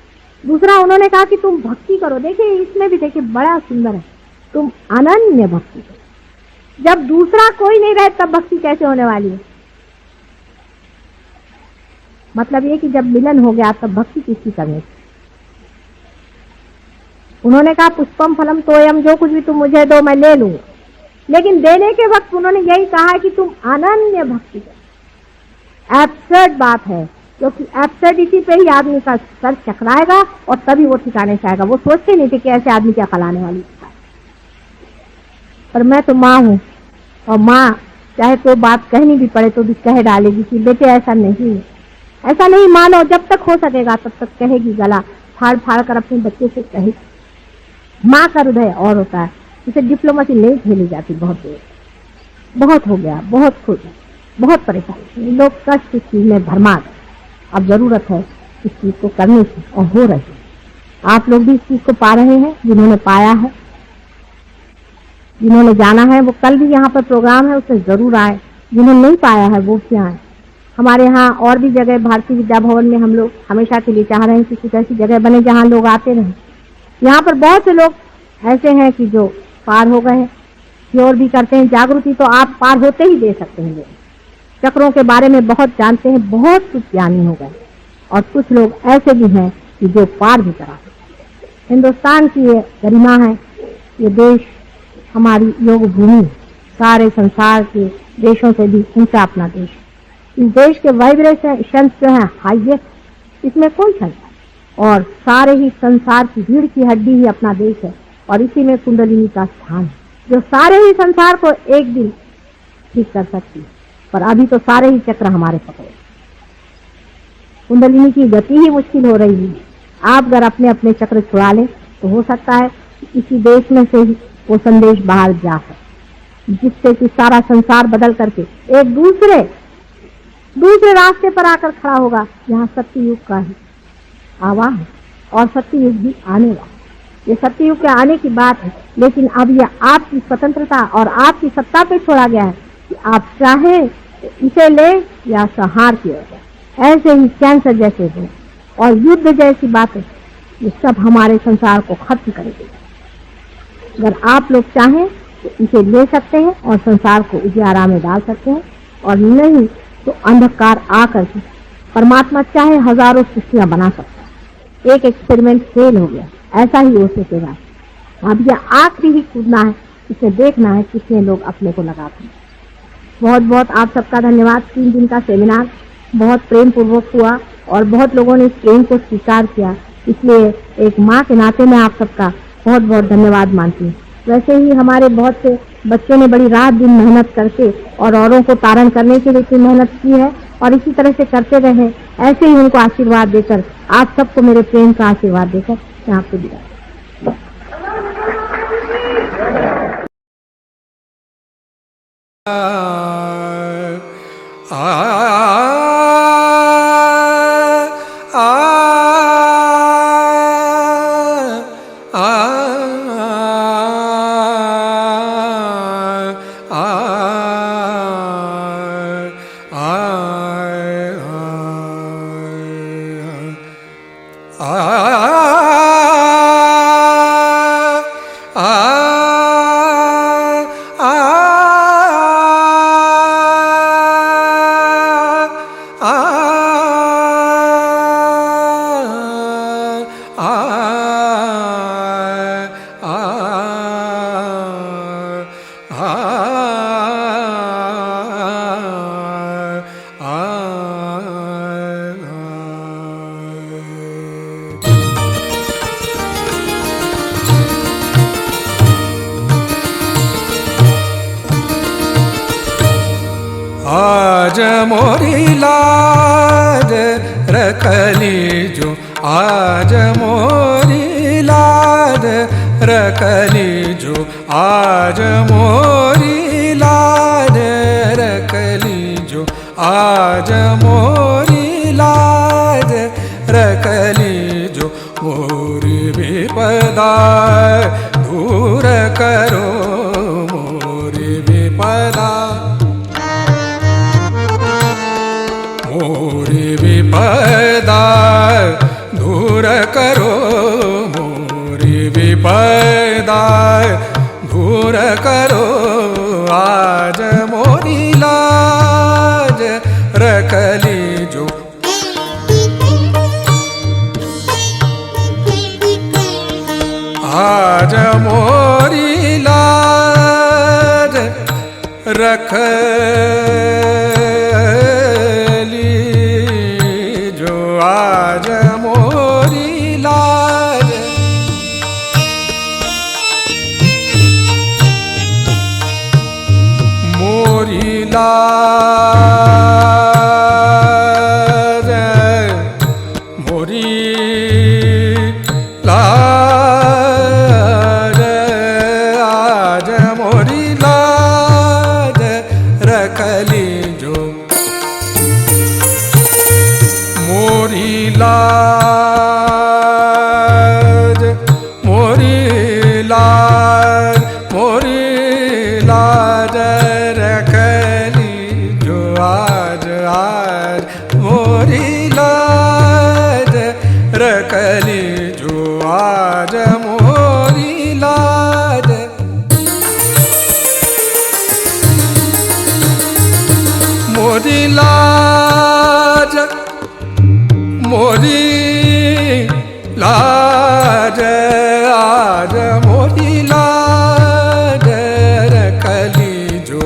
दूसरा उन्होंने कहा कि तुम भक्ति करो। देखिए इसमें भी देखिए बड़ा सुंदर है, तुम अनन्य भक्ति करो। जब दूसरा कोई नहीं रहे तब भक्ति कैसे होने वाली है? मतलब ये कि जब मिलन हो गया तब भक्ति किसकी करनी? उन्होंने कहा पुष्पम फलम तोयम, जो कुछ भी तुम मुझे दो मैं ले लूंगा। लेकिन देने के वक्त उन्होंने यही कहा है कि तुम अनन्य भक्ति करो। एब्सर्ड बात है, क्योंकि एब्सर्डिटी पे ही आदमी का सर चकराएगा और तभी वो ठिकाने से आएगा। वो सोचते नहीं थे कि ऐसे आदमी क्या खलाने वाली है। पर मैं तो माँ हूँ, और माँ चाहे कोई बात कहनी भी पड़े तो भी कह डालेगी कि बेटे ऐसा नहीं, ऐसा नहीं मानो। जब तक हो सकेगा तब तक कहेगी, गला फाड़ फाड़ कर अपने बच्चे से कहेगी। माँ का हृदय और होता है, इसे डिप्लोमेसी नहीं झेली जाती। बहुत देर, बहुत हो गया, बहुत खुश, बहुत परेशानी, लोग कष्ट इस चीज में भरमा गए। अब जरूरत है इस चीज को करने की, और हो रही है। आप लोग भी इस चीज को पा रहे हैं, जिन्होंने पाया है, जिन्होंने जाना है वो कल भी यहाँ पर प्रोग्राम है उसमें जरूर आए। जिन्होंने नहीं पाया है वो भी आए। हमारे यहाँ और भी जगह भारतीय विद्या भवन में हम लोग हमेशा के लिए चाह रहे हैं कि कुछ ऐसी जगह बने जहाँ लोग आते रहें। यहाँ पर बहुत से लोग ऐसे हैं कि जो पार हो गए हैं, क्योर भी करते हैं। जागृति तो आप पार होते ही दे सकते हैं। चक्रों के बारे में बहुत जानते हैं, बहुत कुछ ज्ञानी हो गए, और कुछ लोग ऐसे भी हैं कि जो पार भी करा। हिंदुस्तान की ये गरिमा है, ये देश हमारी योग भूमि, सारे संसार के देशों से भी ऊंचा अपना देश। इस देश के वाइब्रेशन जो है हाईएस्ट, इसमें कोई शंका। और सारे ही संसार की रीढ़ की हड्डी ही अपना देश है, और इसी में कुंडलिनी का स्थान है, जो सारे ही संसार को एक दिन ठीक कर सकती है। पर अभी तो सारे ही चक्र हमारे पकड़े। कुंडलिनी की गति ही मुश्किल हो रही है। आप अगर अपने अपने चक्र छुड़ा लें तो हो सकता है कि इसी देश में से ही वो संदेश बाहर जा सके, जिससे कि सारा संसार बदल करके एक दूसरे रास्ते पर आकर खड़ा होगा, जहाँ सत्ययुग का ही आवाह है। और सत्ययुग भी आने वाला। ये सत्ययुग के आने की बात है, लेकिन अब यह आपकी स्वतंत्रता और आपकी सत्ता पे छोड़ा गया है कि आप चाहे तो इसे ले या संहार किया जाए। ऐसे ही कैंसर जैसे हो और युद्ध जैसी बातें, ये सब हमारे संसार को खत्म करेगी। अगर आप लोग चाहें तो इसे ले सकते हैं और संसार को उजियारा में डाल सकते हैं, और नहीं तो अंधकार आकर के परमात्मा चाहे हजारों सृष्टियां बना सकता है। एक एक्सपेरिमेंट फेल हो गया, ऐसा ही हो सकेगा। अब यह आखिरी ही कूदना है, इसे देखना है कितने लोग अपने को लगाते हैं। बहुत बहुत आप सबका धन्यवाद। 3 दिन का सेमिनार बहुत प्रेम पूर्वक हुआ और बहुत लोगों ने इस प्रेम को स्वीकार किया, इसलिए एक माँ के नाते मैं आप सबका बहुत बहुत धन्यवाद मानती हूँ। वैसे ही हमारे बहुत से बच्चों ने बड़ी रात दिन मेहनत करके और औरों को तारण करने के लिए इतनी मेहनत की है, और इसी तरह से करते रहे। ऐसे ही उनको आशीर्वाद देकर, आप सबको मेरे प्रेम का आशीर्वाद देकर मैं आपको विदा। आ आज मोरी लाज रख लीजो, आज मोरी लाज रख लीजो, आज मोरी लाज रख लीजो, आज मोरी लाज रख लीजो। मोरी विपदा दूर करो, मोरी विपदा, मोरी विपदा दूर करो, मोरी विपदा दूर करो। आज मोरी लाज रख लीजो, आज मोरी लाज रख लीजो, आज मोरी लाज। मोरी लाज, मोरी लाज, आज मोरी लाज रख लीजो। मोरी लाज, मोरी लाज, मोरी लाज रख लीजो, आज आज मोरी लाज रख लीजो, आज मोरी लाज। मोरी लाज, मोरी लाज, आज मोरी लाज रख लीजो।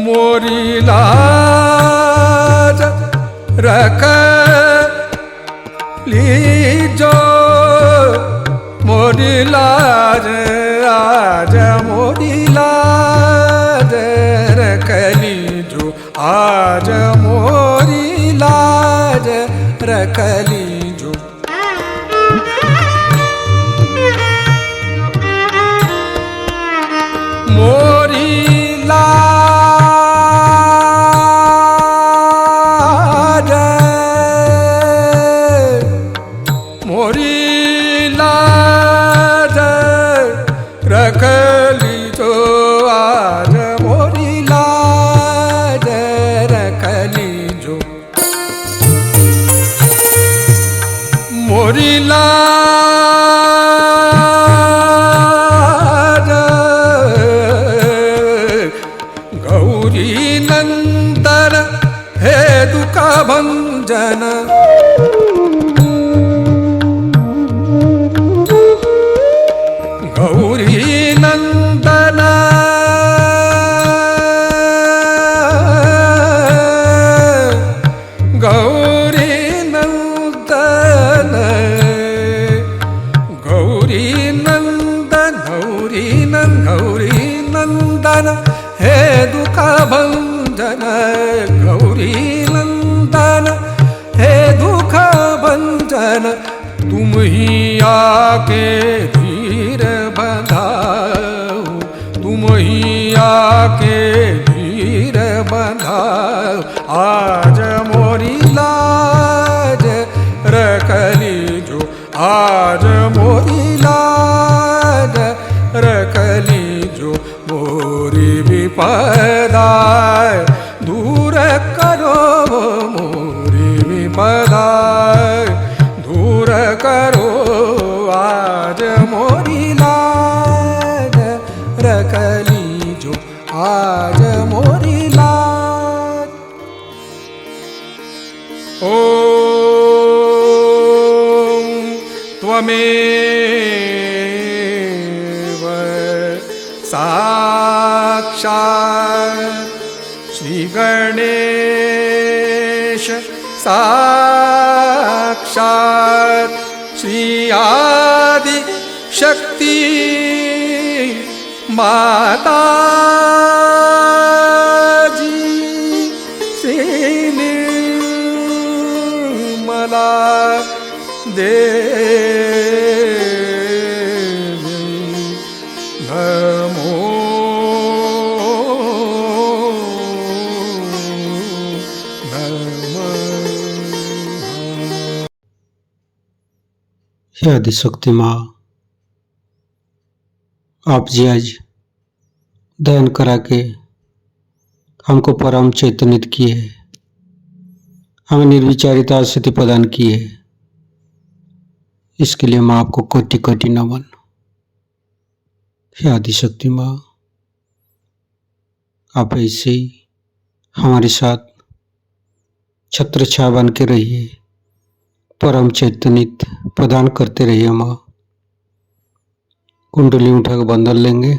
मोरी लाज रख लीजो, मोरी लाज, आज मोरी लाज रख लीजो, आज मोरी लाज रख लीजो। मोरी लाज, मोरी लाज रख लीजो, आज मोरी लाज रख लीजो। मोरी लाज, गौरी नंदन हे दुख भंजन, गौरी नंदन, गौरी नंदन, गौरी नंदन, गौरी नंदन, गौरी नंदन हे दुख भंजन, गौरी नंदन हे दुख भंजन। तुम ही आके धीर बंधाओ, तुम ही आके धीर बंधाओ। आज मोरी लाज रख लीजो, आज मोरी लाज रख लीजो। मोरी विपदा दूर करो, मोरी विपदा दूर करो। आज मोरी लाज रख लीजो, आज मोरी लाज। ओम त्वमेव साक्षात् श्री गणेश, साक्षात् श्री आदि शक्ति माता जी श्री निर्मला देवी नमो नमः। हे आदिशक्ति माँ, आप जी आज ध्यान करा के हमको परम चैतन्यित किए, हमें निर्विचारिता स्थिति प्रदान की है। इसके लिए माँ आपको कोटि कोटि नमन। हे आदिशक्ति माँ, आप ऐसे ही हमारे साथ छत्र छाया बन के रहिए, परम चैतन्यित प्रदान करते रहिए। माँ कुंडली उठा के बंधन लेंगे।